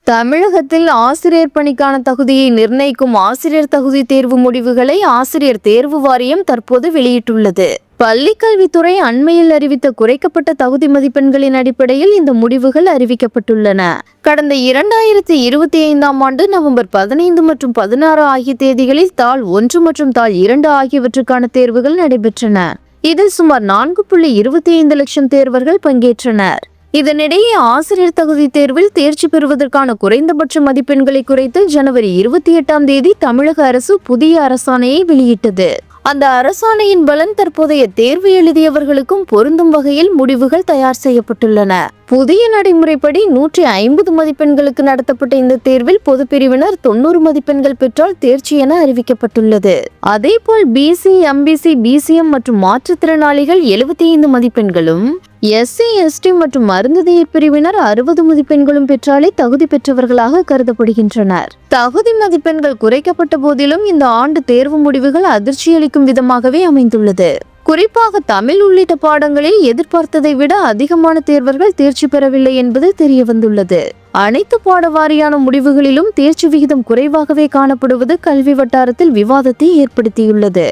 தமிழகத்தில் ஆசிரியர் பணிக்கான தகுதியை நிர்ணயிக்கும் ஆசிரியர் தகுதி தேர்வு முடிவுகளை ஆசிரியர் தேர்வு வாரியம் தற்போது வெளியிட்டுள்ளது. பள்ளிக்கல்வித்துறை அண்மையில் அறிவித்த குறைக்கப்பட்ட தகுதி மதிப்பெண்களின் அடிப்படையில் இந்த முடிவுகள் அறிவிக்கப்பட்டுள்ளன. கடந்த 2025ஆம் ஆண்டு நவம்பர் 15 மற்றும் 16 ஆகிய தேதிகளில் தாள் 1 மற்றும் தாள் 2 ஆகியவற்றுக்கான தேர்வுகள் நடைபெற்றன. இதில் சுமார் 4.25 லட்சம் தேர்வர்கள் பங்கேற்றனர். இதனிடையே ஆசிரியர் தகுதி தேர்வில் தேர்ச்சி பெறுவதற்கான குறைந்தபட்ச மதிப்பெண்களை குறைத்து ஜனவரி 28ஆம் தேதி தமிழக அரசு புதிய அரசாணையை வெளியிட்டது. அந்த அரசாணையின் பலன் தற்போதைய தேர்வு எழுதியவர்களுக்கும் பொருந்தும் வகையில் முடிவுகள் தயார் செய்யப்பட்டுள்ளன. புதிய நடைமுறைப்படி 150 மதிப்பெண்களுக்கு நடத்தப்பட்ட இந்த தேர்வில் பொதுப்பிரிவினர் 90 மதிப்பெண்கள் பெற்றால் தேர்ச்சி என அறிவிக்கப்பட்டுள்ளது. அதேபோல் பிசி, எம்பிசி, பிசிஎம் மற்றும் மாற்றுத்திறனாளிகள் 75 மதிப்பெண்களும், எஸ்சி, எஸ்டி மற்றும் மருந்துதியர் பிரிவினர் 60 மதிப்பெண்களும் பெற்றாலே தகுதி பெற்றவர்களாக கருதப்படுகின்றனர். தகுதி மதிப்பெண்கள் குறைக்கப்பட்ட போதிலும் இந்த ஆண்டு தேர்வு முடிவுகள் அதிர்ச்சியளிக்கும் விதமாகவே அமைந்துள்ளது. குறிப்பாக தமிழ் உள்ளிட்ட பாடங்களில் எதிர்பார்த்ததை விட அதிகமான தேர்வர்கள் தேர்ச்சி பெறவில்லை என்பது தெரிய வந்துள்ளது. அனைத்து பாட வாரியான முடிவுகளிலும் தேர்ச்சி விகிதம் குறைவாகவே காணப்படுவது கல்வி வட்டாரத்தில் விவாதத்தை ஏற்படுத்தியுள்ளது.